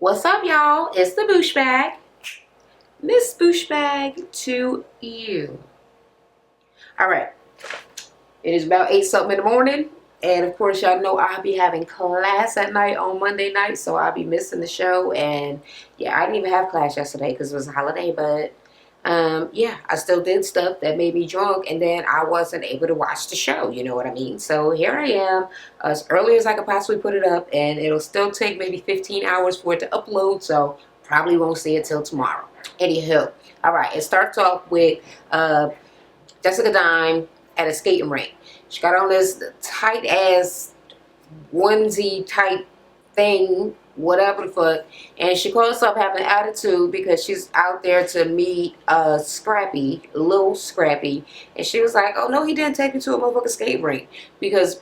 What's up, y'all? It's the Boosh Bag. Miss Boosh Bag to you. All right. It is about 8 something in the morning. And of course, y'all know I'll be having class at night on Monday night. So I'll be missing the show. And yeah, I didn't even have class yesterday because it was a holiday. But yeah, I still did stuff that made me drunk. And then I wasn't able to watch the show. You know what I mean? So here I am as early as I could possibly put it up. And it'll still take maybe 15 hours for it to upload. So probably won't see it till tomorrow. Anywho, all right. It starts off with Jessica Dime at a skating rink. She got on this tight ass onesie type thing, whatever the fuck, and she calls herself having an attitude because she's out there to meet Scrappy, little Scrappy, and she was like, "Oh no, he didn't take me to a motherfucking skate rink," because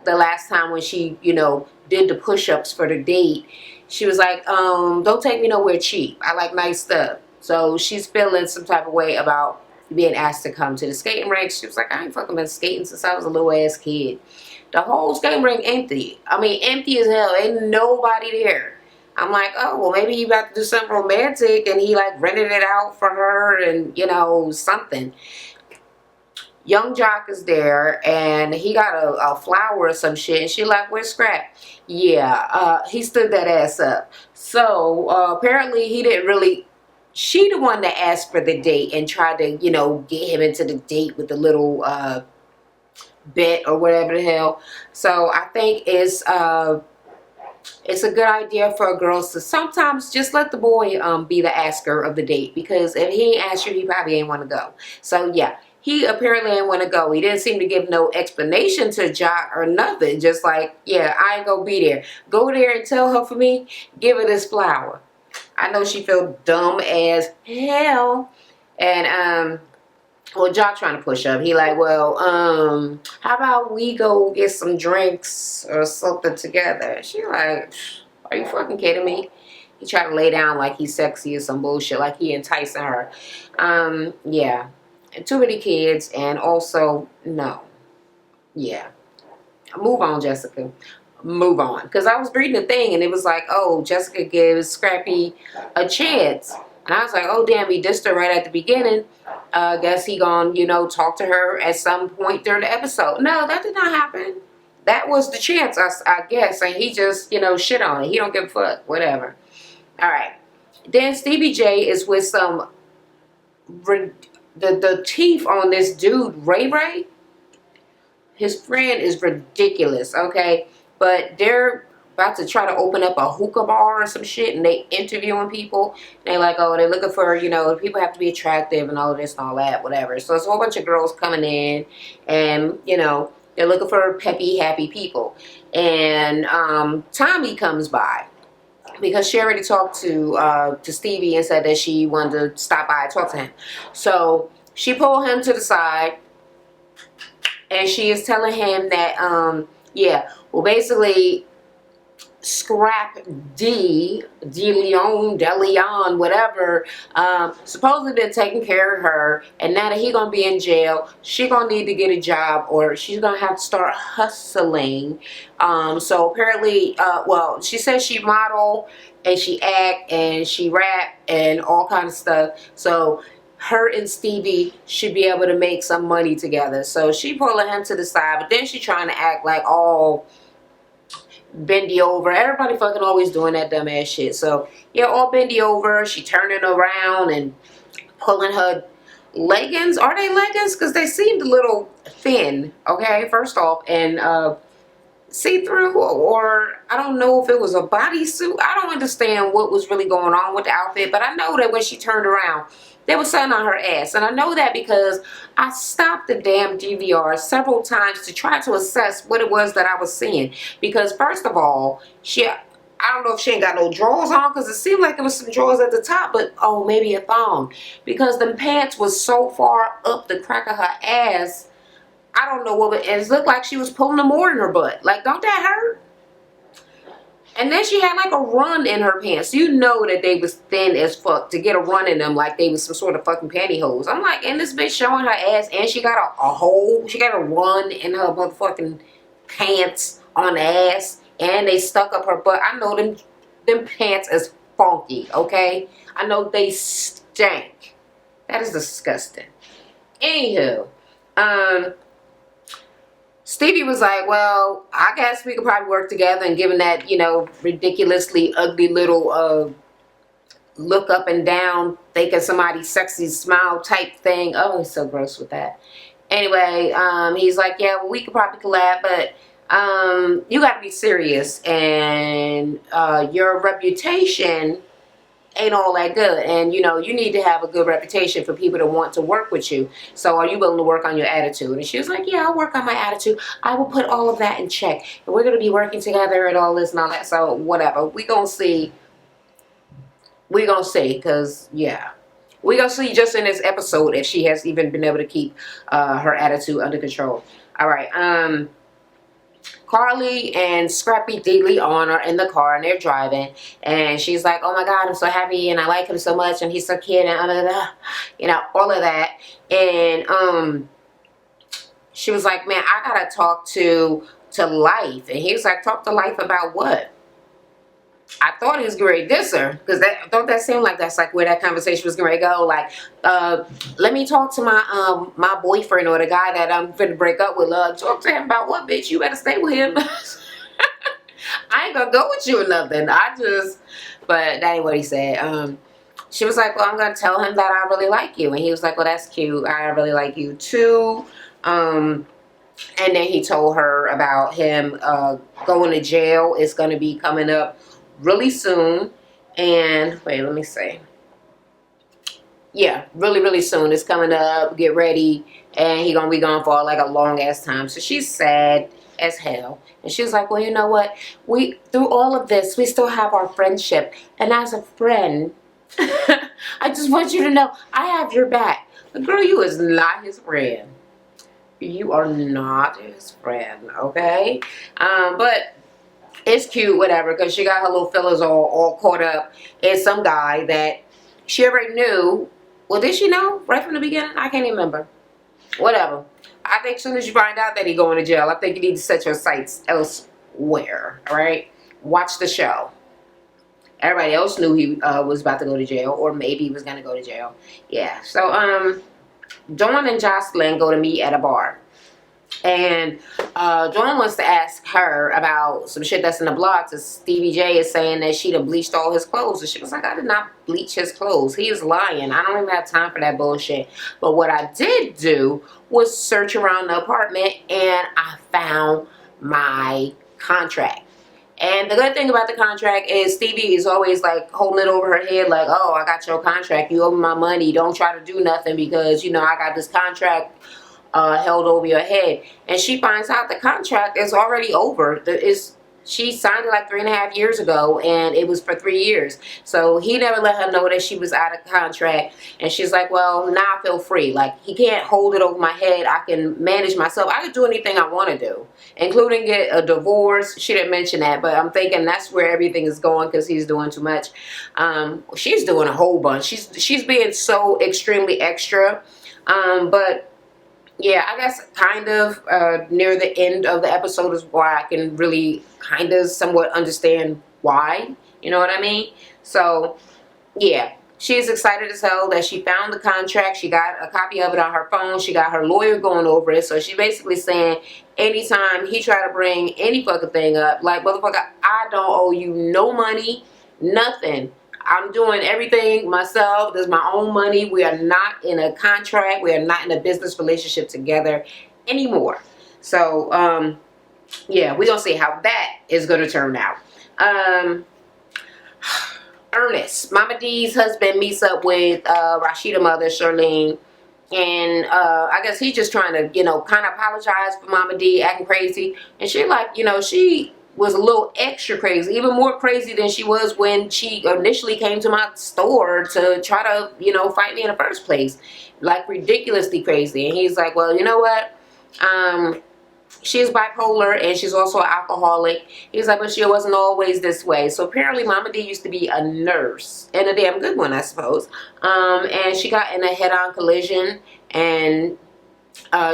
the last time when she, did the push-ups for the date, she was like, "Don't take me nowhere cheap. I like nice stuff." So she's feeling some type of way about being asked to come to the skating rink. She was like, "I ain't fucking been skating since I was a little ass kid." The whole skating rink empty. I mean, empty as hell. Ain't nobody there. I'm like, oh, well, maybe he about to do something romantic and he like rented it out for her and, something. Young Jock is there and he got a flower or some shit. And she like, "Where's Scrap?" Yeah, he stood that ass up. So apparently he didn't really. She the one that asked for the date and tried to, get him into the date with the little bet or whatever the hell. So I think it's a good idea for girls to sometimes just let the boy be the asker of the date, because if he ain't asked you, he probably ain't want to go. So yeah, he apparently ain't want to go. He didn't seem to give no explanation to Jock or nothing. Just like, yeah, I ain't gonna be there. Go there and tell her for me. Give her this flower. I know she felt dumb as hell. And well, Jock trying to push up. He like, "Well, how about we go get some drinks or something together?" She like, "Are you fucking kidding me?" He tried to lay down like he's sexy or some bullshit, like he enticing her. Yeah. And too many kids, and also, no. Yeah. Move on, Jessica. Move on. Because I was reading the thing and it was like, oh, Jessica gives Scrappy a chance. And I was like, oh, damn, he dissed her right at the beginning. I guess he gonna, talk to her at some point during the episode. No, that did not happen. That was the chance, I guess. And he just, shit on it. He don't give a fuck. Whatever. All right. Then Stevie J is with some, the teeth on this dude, Ray Ray. His friend is ridiculous, okay? But they're about to try to open up a hookah bar or some shit, and they interviewing people. And they like, oh, they're looking for, people have to be attractive and all of this and all that, whatever. So it's a whole bunch of girls coming in, and, they're looking for peppy, happy people. And Tommy comes by because she already talked to Stevie and said that she wanted to stop by and talk to him. So she pulled him to the side, and she is telling him that, yeah, well, basically, Scrap DeLeon, whatever, supposedly been taking care of her, and now that he gonna be in jail, she gonna need to get a job, or she's gonna have to start hustling. So apparently, well, she says she model, and she act, and she rap, and all kinds of stuff. So her and Stevie should be able to make some money together. So she pulling him to the side, but then she trying to act like all bendy over. Everybody fucking always doing that dumbass shit. So yeah, all bendy over. She turning around and pulling her leggings. Are they leggings? Because they seemed a little thin, okay, first off, and see-through, or I don't know if it was a bodysuit. I don't understand what was really going on with the outfit, but I know that when she turned around, there was something on her ass. And I know that because I stopped the damn DVR several times to try to assess what it was that I was seeing. Because first of all, I don't know if she ain't got no drawers on, because it seemed like there was some drawers at the top, but oh, maybe a thong. Because the pants was so far up the crack of her ass, I don't know what, and it looked like she was pulling them more in her butt. Like, don't that hurt? And then she had like a run in her pants. You know that they was thin as fuck to get a run in them like they was some sort of fucking pantyhose. I'm like, and this bitch showing her ass, and she got a hole. She got a run in her motherfucking pants on the ass, and they stuck up her butt. I know them pants is funky, okay? I know they stink. That is disgusting. Anywho, Stevie was like, well, I guess we could probably work together, and given that, ridiculously ugly little look up and down, thinking somebody's sexy smile type thing. Oh, he's so gross with that. Anyway, he's like, yeah, well, we could probably collab, but you got to be serious, and your reputation ain't all that good, and you need to have a good reputation for people to want to work with you. So are you willing to work on your attitude? And she was like, yeah, I'll work on my attitude. I will put all of that in check, and we're going to be working together and all this and all that. So whatever, we gonna see, because yeah, we gonna see just in this episode if she has even been able to keep her attitude under control. All right, Carly and Scrappy Deedly are in the car, and they're driving, and she's like, oh my god, I'm so happy, and I like him so much, and he's so cute, and all of that. And she was like, man, I gotta talk to Life. And he was like, talk to Life about what? I thought he was going to diss her, because don't that seem like that's like where that conversation was going to go? Like, let me talk to my my boyfriend, or the guy that I'm finna break up with. Talk to him about what, bitch? You better stay with him. I ain't gonna go with you or nothing. But that ain't what he said. She was like, well, I'm gonna tell him that I really like you, and he was like, well, that's cute. I really like you too. And then he told her about him going to jail. It's gonna be coming up really soon. And wait, let me see. Yeah, really, really soon. It's coming up. Get ready. And he gonna be gone for like a long ass time. So she's sad as hell. And she's like, well, you know what? Through all of this, we still have our friendship. And as a friend, I just want you to know I have your back. But girl, you is not his friend. You are not his friend, okay? But it's cute, whatever, because she got her little fellas all caught up in some guy that she already knew. Well, did she know right from the beginning? I can't even remember. Whatever. I think as soon as you find out that he's going to jail, I think you need to set your sights elsewhere, all right? Watch the show. Everybody else knew he was about to go to jail, or maybe he was going to go to jail. Yeah, so Dawn and Jocelyn go to meet at a bar. And Dawn wants to ask her about some shit that's in the blog. So Stevie J is saying that she done bleached all his clothes. And she was like, I did not bleach his clothes. He is lying. I don't even have time for that bullshit. But what I did do was search around the apartment, and I found my contract. And the good thing about the contract is Stevie is always like holding it over her head like, oh, I got your contract. You owe me my money. Don't try to do nothing because, I got this contract held over your head. And she finds out the contract is already over. She signed it like 3.5 years ago, and it was for 3 years. So he never let her know that she was out of contract. And she's like, well, now I feel free. Like, he can't hold it over my head. I can manage myself. I can do anything I want to do, including get a divorce. She didn't mention that, but I'm thinking that's where everything is going because he's doing too much. She's doing a whole bunch. She's being so extremely extra. But yeah, I guess kind of near the end of the episode is why I can really kind of somewhat understand why. You know what I mean? So, yeah. She's excited as hell that she found the contract. She got a copy of it on her phone. She got her lawyer going over it. So she's basically saying anytime he try to bring any fucking thing up, like, motherfucker, I don't owe you no money, nothing. I'm doing everything myself. There's my own money. We are not in a contract. We are not in a business relationship together anymore. So, yeah, we're going to see how that is going to turn out. Ernest, Mama D's husband, meets up with Rashida's mother, Charlene. And I guess he's just trying to, kind of apologize for Mama D acting crazy. And she like, she was a little extra crazy, even more crazy than she was when she initially came to my store to try to, fight me in the first place. Like, ridiculously crazy. And he's like, well, you know what? She's bipolar, and she's also an alcoholic. He's like, but she wasn't always this way. So apparently Mama D used to be a nurse, and a damn good one, I suppose. And she got in a head-on collision, and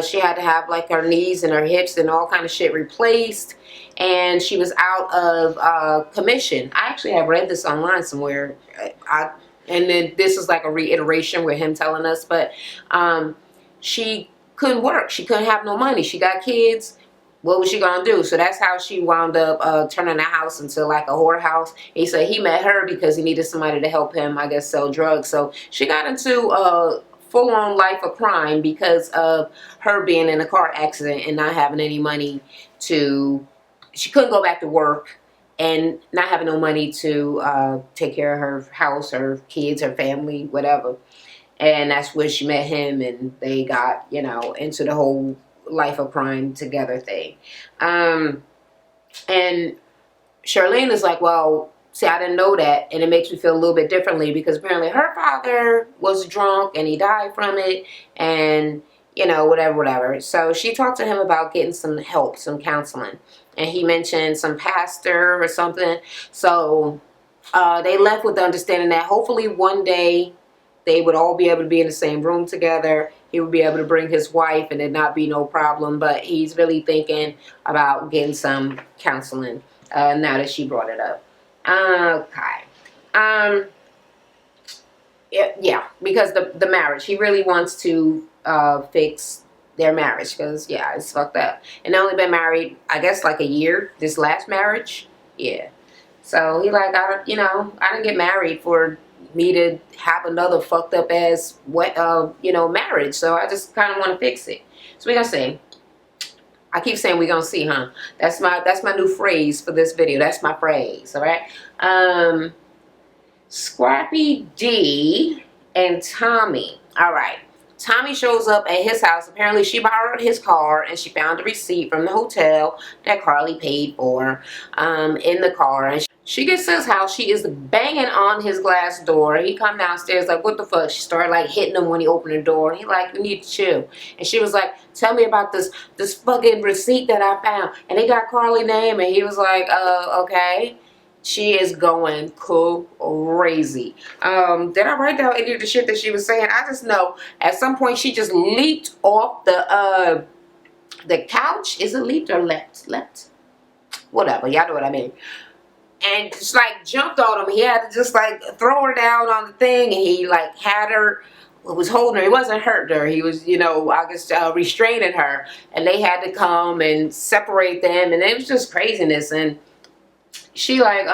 She had to have like her knees and her hips and all kind of shit replaced, and she was out of commission. I actually have read this online somewhere. And then this is like a reiteration with him telling us, but she couldn't work. She couldn't have no money. She got kids. What was she gonna do? So that's how she wound up turning the house into like a whorehouse. He said he met her because he needed somebody to help him, I guess, sell drugs. So she got into a full-on life of crime because of her being in a car accident and not having any money to, she couldn't go back to work and not having no money to take care of her house, her kids, her family, whatever. And that's where she met him, and they got, you know, into the whole life of crime together thing. And Charlene is like, well, see, I didn't know that, and it makes me feel a little bit differently because apparently her father was drunk and he died from it, and, you know, whatever. So she talked to him about getting some help, some counseling, and he mentioned some pastor or something. So they left with the understanding that hopefully one day they would all be able to be in the same room together. He would be able to bring his wife and it'd not be no problem. But he's really thinking about getting some counseling now that she brought it up. Okay. Yeah, because the marriage. He really wants to fix their marriage because, yeah, it's fucked up. And they only been married, I guess, like a year. This last marriage. Yeah. So he like, I didn't get married for me to have another fucked up ass marriage. So I just kind of want to fix it. So we gonna see. I keep saying we gonna see, huh? That's my new phrase for this video. That's my phrase. All right. Scrappy D and Tommy. All right. Tommy shows up at his house. Apparently she borrowed his car and she found a receipt from the hotel that Carly paid for in the car. And she gets to his house. She is banging on his glass door. He come downstairs like, what the fuck? She started like hitting him when he opened the door. And he like, you need to chill. And she was like, tell me about this fucking receipt that I found. And they got Carly's name. And he was like, okay. She is going crazy. Did I write down any of the shit that she was saying? I just know at some point she just leaped off the couch. Is it leaped or leapt? Leapt? Whatever. Y'all know what I mean. And just like jumped on him. He had to just like throw her down on the thing, and he like had her, was holding her. He wasn't hurting her. He was, I guess restraining her. And they had to come and separate them, and it was just craziness. And she like,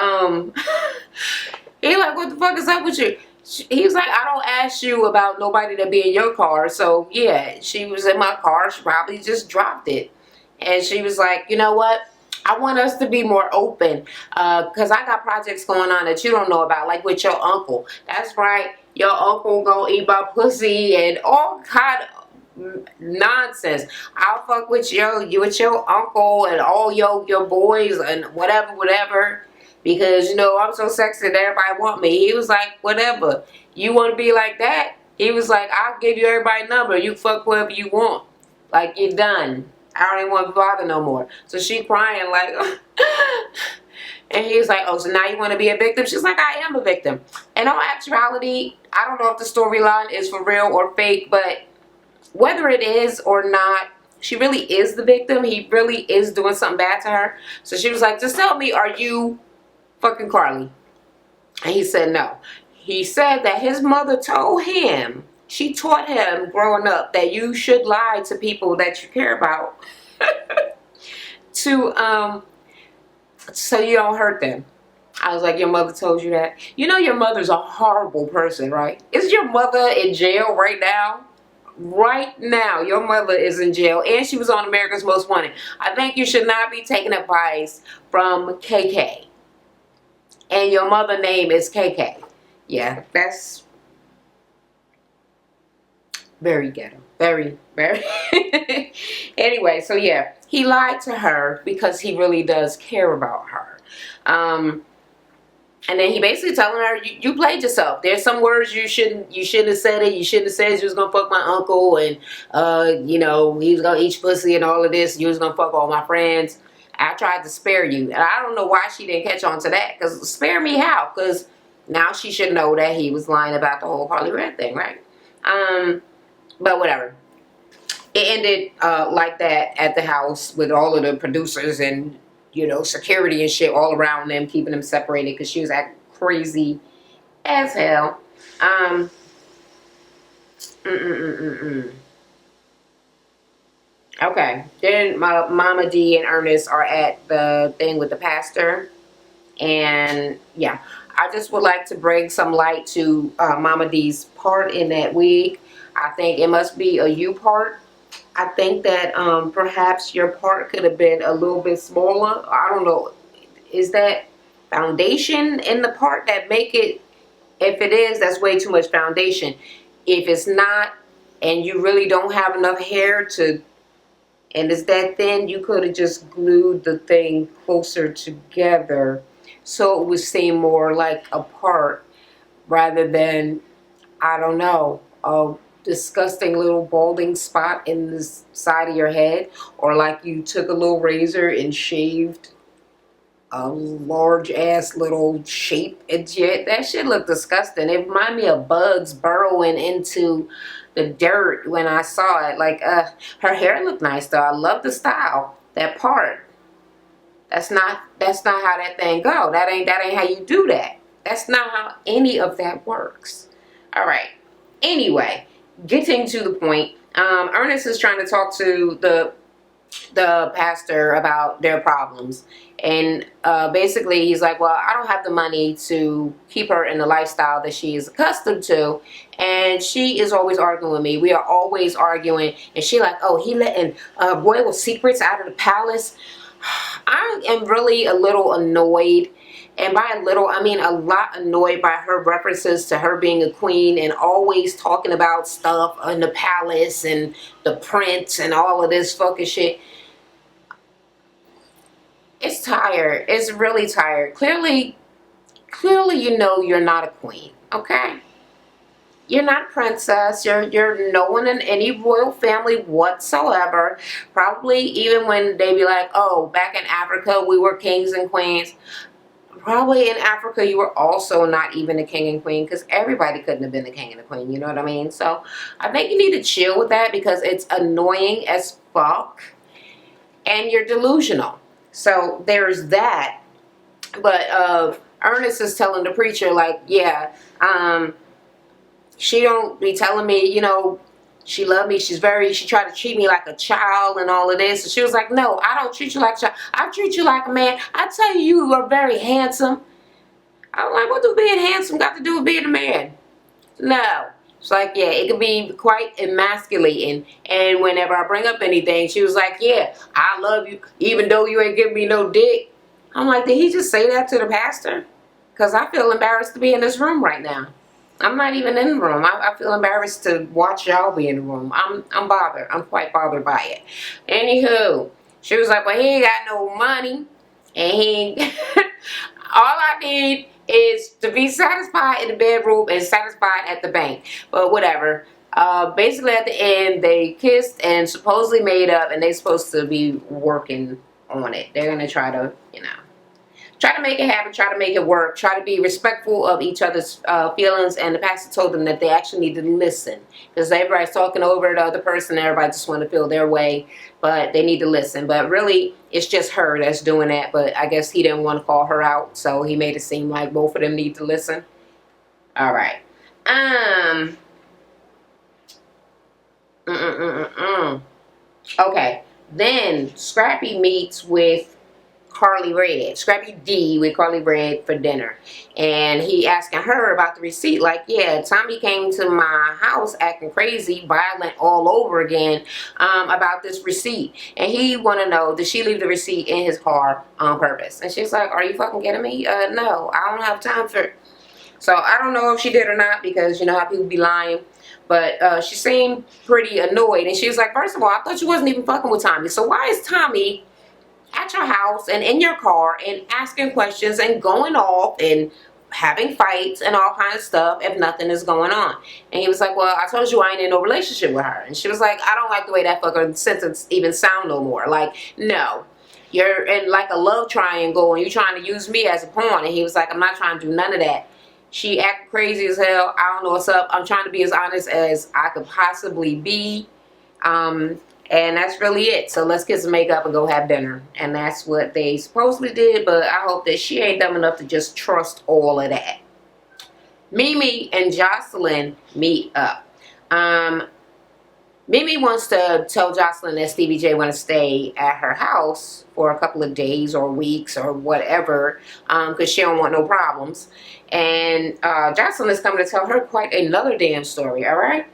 he like, what the fuck is up with you? He was like, I don't ask you about nobody that be in your car. So yeah, she was in my car. She probably just dropped it. And she was like, you know what? I want us to be more open because I got projects going on that you don't know about, like with your uncle. That's right. Your uncle gonna eat my pussy and all kind of nonsense. I'll fuck with your uncle and all your boys and whatever because I'm so sexy that everybody want me. He was like, whatever, you want to be like that? He was like, I'll give you everybody's number, you fuck whoever you want, like you're done. I don't even want to bother no more. So she crying like and he was like, oh, so now you want to be a victim? She's like, I am a victim. In all actuality, I don't know if the storyline is for real or fake, but whether it is or not, she really is the victim. He really is doing something bad to her. So she was like, just tell me, are you fucking Carly? And he said no. He said that his mother told him, she taught him growing up that you should lie to people that you care about so you don't hurt them. I was like, your mother told you that? Your mother's a horrible person, right? Is your mother in jail right now? Right now, your mother is in jail, and she was on America's Most Wanted. I think you should not be taking advice from KK. And your mother name is KK. Yeah, that's very ghetto. Very, very. Anyway, so yeah, he lied to her because he really does care about her. And then he basically telling her, you played yourself. There's some words you shouldn't have said it. You shouldn't have said you was gonna fuck my uncle and he was gonna eat your pussy and all of this. You was gonna fuck all my friends. I tried to spare you. And I don't know why she didn't catch on to that. Because spare me how? Because now she should know that he was lying about the whole Carly Red thing, right? But whatever. it ended like that at the house with all of the producers and, you know, security and shit all around them, keeping them separated because she was acting crazy as hell. Um, mm, mm, mm, mm, mm. Okay, then my Mama D and Ernest are at the thing with the pastor, and yeah, I just would like to bring some light to Mama D's part in that wig. I think it must be a you part. I think that perhaps your part could have been a little bit smaller. I don't know. Is that foundation in the part that make it? If it is, that's way too much foundation. If it's not, and you really don't have enough hair to, and it's that thin, you could have just glued the thing closer together so it would seem more like a part rather than, I don't know, a disgusting little balding spot in the side of your head, or like you took a little razor and shaved a large ass little shape and shit. That shit looked disgusting. It reminded me of bugs burrowing into the dirt when I saw it. Like, her hair looked nice though. I love the style. That part. That's not how that thing go. That ain't how you do that. That's not how any of that works. All right. Anyway, getting to the point. Ernest is trying to talk to the pastor about their problems, and basically he's like, well, I don't have the money to keep her in the lifestyle that she is accustomed to, and she is always arguing with me. We are always arguing, and she like, oh, he letting royal secrets out of the palace. I am really a little annoyed, and by a little I mean a lot annoyed by her references to her being a queen and always talking about stuff in the palace and the prince and all of this fucking shit. It's tired. It's really tired. Clearly you know you're not a queen, okay? You're not a princess. You're no one in any royal family whatsoever. Probably even when they be like, oh, back in Africa we were kings and queens. Probably in Africa you were also not even a king and queen, because everybody couldn't have been a king and a queen, you know what I mean? So I think you need to chill with that because it's annoying as fuck and you're delusional. So there's that. But Ernest is telling the preacher, like, yeah, she don't be telling me, you know, she loved me. She tried to treat me like a child and all of this. And she was like, no, I don't treat you like a child. I treat you like a man. I tell you, you are very handsome. I'm like, what do being handsome got to do with being a man? No. It's like, yeah, it can be quite emasculating. And whenever I bring up anything, she was like, yeah, I love you, even though you ain't giving me no dick. I'm like, did he just say that to the pastor? Because I feel embarrassed to be in this room right now. I'm not even in the room. I feel embarrassed to watch y'all be in the room. I'm bothered. I'm quite bothered by it. Anywho, she was like, well, he ain't got no money. And he all I need is to be satisfied in the bedroom and satisfied at the bank. But whatever. Basically at the end, they kissed and supposedly made up, and they're supposed to be working on it. They're going to try to, you know, try to make it happen, try to make it work, try to be respectful of each other's feelings. And the pastor told them that they actually need to listen, because everybody's talking over the other person. Everybody just want to feel their way, but they need to listen. But really, it's just her that's doing that. But I guess he didn't want to call her out, so he made it seem like both of them need to listen. All right. Okay. Then Scrappy meets with Carly Red, Scrappy D with Carly Red for dinner, and he asking her about the receipt. Like, yeah, Tommy came to my house acting crazy, violent all over again, about this receipt, and he want to know, did she leave the receipt in his car on purpose? And she's like, are you fucking kidding me? No, I don't have time for it. So I don't know if she did or not, because you know how people be lying. But she seemed pretty annoyed, and she was like, first of all, I thought you wasn't even fucking with Tommy, so why is Tommy at your house and in your car and asking questions and going off and having fights and all kinds of stuff if nothing is going on? And he was like, well, I told you I ain't in no relationship with her. And she was like, I don't like the way that fucking sentence even sound no more. Like, no, you're in like a love triangle and you're trying to use me as a pawn. And he was like, I'm not trying to do none of that. She acted crazy as hell. I don't know what's up. I'm trying to be as honest as I could possibly be. And that's really it. So let's get some makeup and go have dinner. And that's what they supposedly did, but I hope that she ain't dumb enough to just trust all of that. Mimi and Jocelyn meet up. Mimi wants to tell Jocelyn that Stevie J want to stay at her house for a couple of days or weeks or whatever, because she don't want no problems. And Jocelyn is coming to tell her quite another damn story, all right?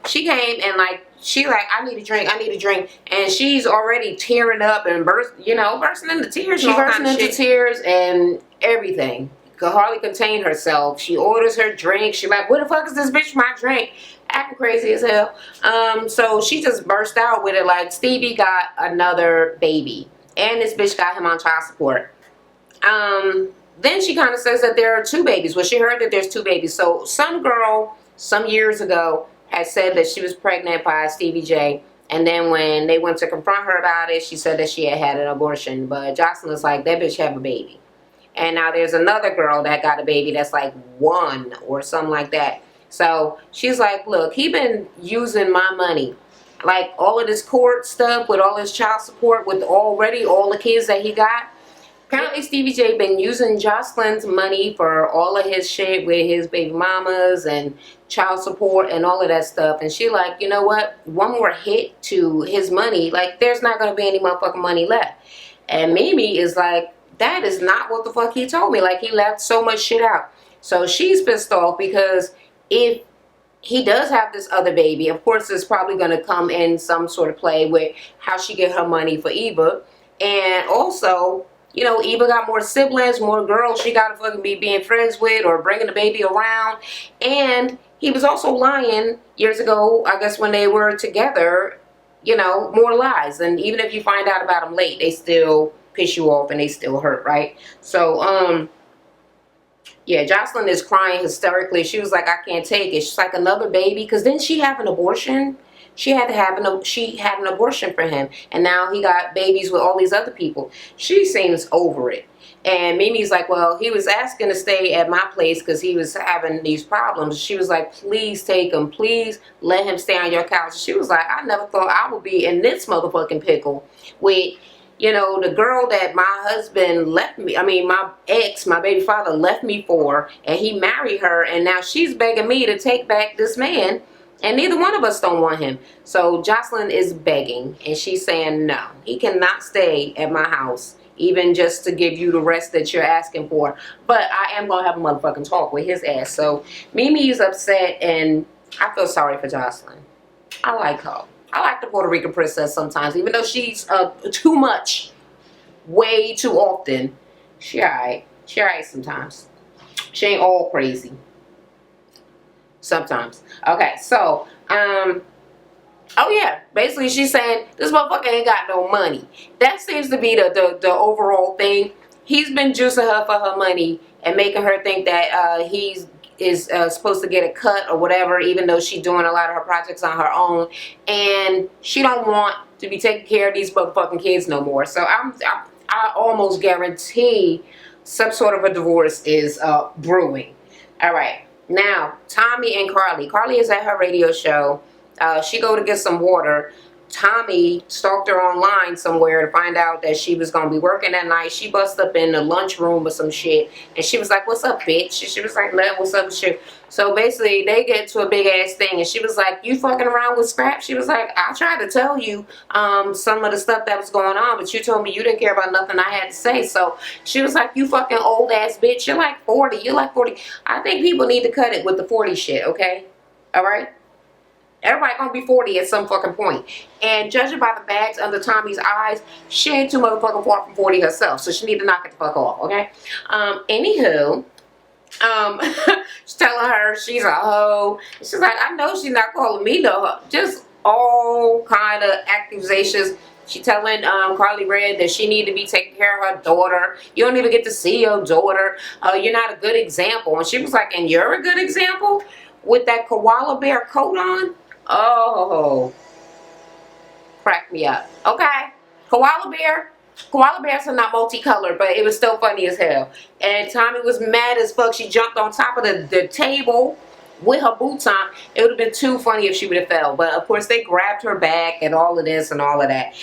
She came and she I need a drink, and she's already tearing up and bursting into tears. She bursting into tears and everything. Could hardly contain herself. She orders her drink. She like, where the fuck is this bitch my drink? Acting crazy as hell. So she just burst out with it like, Stevie got another baby, and this bitch got him on child support. Then she kind of says that there are two babies. Well, she heard that there's two babies. So some girl some years ago had said that she was pregnant by Stevie J, and then when they went to confront her about it, she said that she had an abortion. But Jocelyn was like, that bitch have a baby. And now there's another girl that got a baby that's like 1 or something like that. So she's like, look, he been using my money. Like all of this court stuff with all his child support with already all the kids that he got. Apparently Stevie J been using Jocelyn's money for all of his shit with his baby mamas and child support and all of that stuff. And she like, you know what? One more hit to his money. Like there's not going to be any motherfucking money left. And Mimi is like, that is not what the fuck he told me. Like, he left so much shit out. So she's pissed off because if he does have this other baby, of course it's probably going to come in some sort of play with how she get her money for Eva. And also, Eva got more siblings, more girls she got to fucking be being friends with or bringing the baby around. And he was also lying years ago, I guess when they were together, more lies. And even if you find out about them late, they still piss you off and they still hurt, right? So yeah, Jocelyn is crying hysterically. She was like, I can't take it. She's like, another baby? Because didn't she have an abortion? She had an abortion for him, and now he got babies with all these other people. She seems over it. And Mimi's like, well, he was asking to stay at my place because he was having these problems. She was like, please take him. Please let him stay on your couch. She was like, I never thought I would be in this motherfucking pickle with the girl that my husband left me, my ex, my baby father left me for, and he married her, and now she's begging me to take back this man, and neither one of us don't want him. So Jocelyn is begging, and she's saying, no, he cannot stay at my house, even just to give you the rest that you're asking for. But I am going to have a motherfucking talk with his ass. So Mimi is upset, and I feel sorry for Jocelyn. I like her. I like the Puerto Rican princess sometimes, even though she's too much, way too often. She alright. She alright sometimes. She ain't all crazy. Sometimes. Okay, so, oh yeah, basically she's saying, this motherfucker ain't got no money. That seems to be the overall thing. He's been juicing her for her money and making her think that he's supposed to get a cut or whatever, even though she's doing a lot of her projects on her own, and she don't want to be taking care of these motherfucking kids no more. So I almost guarantee some sort of a divorce is brewing. All right, now Tommy and Carly. Carly is at her radio show. She go to get some water. Tommy stalked her online somewhere to find out that she was going to be working that night. She bust up in the lunchroom or some shit. And she was like, what's up, bitch? And she was like, what's up, shit? So basically, they get to a big-ass thing. And she was like, you fucking around with Scrap? She was like, I tried to tell you some of the stuff that was going on, but you told me you didn't care about nothing I had to say. So she was like, you fucking old-ass bitch. You're like 40. You're like 40. I think people need to cut it with the 40 shit, okay? All right? Everybody gonna be 40 at some fucking point. And judging by the bags under Tommy's eyes, she ain't too motherfucking far from 40 herself. So she need to knock it the fuck off, okay? Anywho, she's telling her she's a hoe. She's like, I know she's not calling me no hoe. Just all kind of accusations. She telling Carly Red that she need to be taking care of her daughter. You don't even get to see your daughter. You're not a good example. And she was like, and you're a good example? With that koala bear coat on? Oh, crack me up. Okay, koala bears are not multicolored, but it was still funny as hell. And Tommy was mad as fuck. She jumped on top of the table with her boots on, it would have been too funny if she would have fell. But of course, they grabbed her back and all of this and all of that.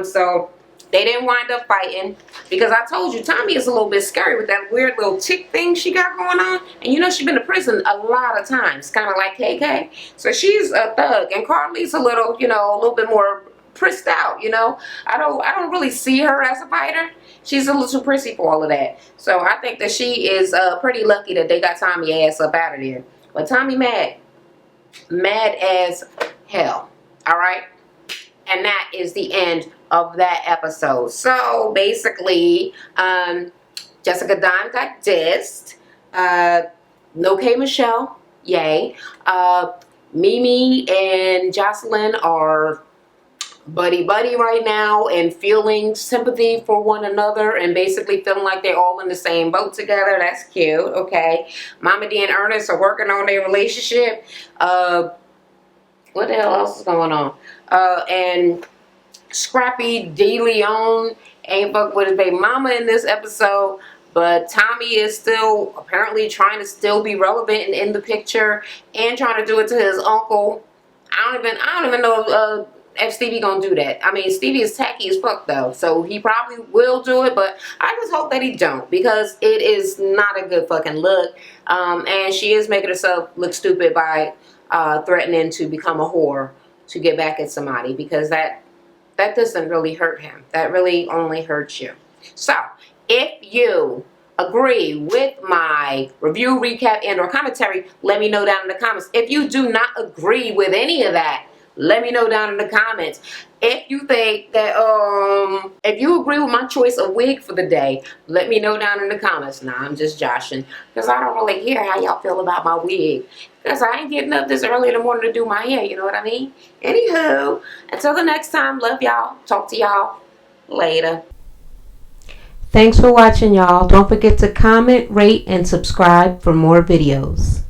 So they didn't wind up fighting, because I told you Tommy is a little bit scary with that weird little tick thing she got going on. And you know, she's been to prison a lot of times, kind of like KK. So she's a thug, and Carly's a little, you know, a little bit more prissed out. You know, I don't really see her as a fighter. She's a little too prissy for all of that. So I think that she is pretty lucky that they got Tommy ass up out of there. But Tommy mad as hell. All right. And that is the end of that episode. So basically, Jessica Dime got dissed. No K Michelle, yay. Mimi and Jocelyn are buddy right now and feeling sympathy for one another and basically feeling like they're all in the same boat together. That's cute. Okay. Mama D and Ernest are working on their relationship. What the hell else is going on? And Scrappy DeLeon ain't fuck with his baby mama in this episode, but Tommy is still apparently trying to still be relevant and in the picture, and trying to do it to his uncle. I don't even know if Stevie gonna do that. I mean, Stevie is tacky as fuck though, so he probably will do it, but I just hope that he don't, because it is not a good fucking look. And she is making herself look stupid by threatening to become a whore to get back at somebody, because that doesn't really hurt him. That really only hurts you. So if you agree with my review, recap, and or commentary, let me know down in the comments. If you do not agree with any of that, let me know down in the comments. If you think that, if you agree with my choice of wig for the day, let me know down in the comments. Nah, I'm just joshing, because I don't really care how y'all feel about my wig, because I ain't getting up this early in the morning to do my hair, you know what I mean? Anywho, until the next time, love y'all. Talk to y'all later. Thanks for watching, y'all. Don't forget to comment, rate, and subscribe for more videos.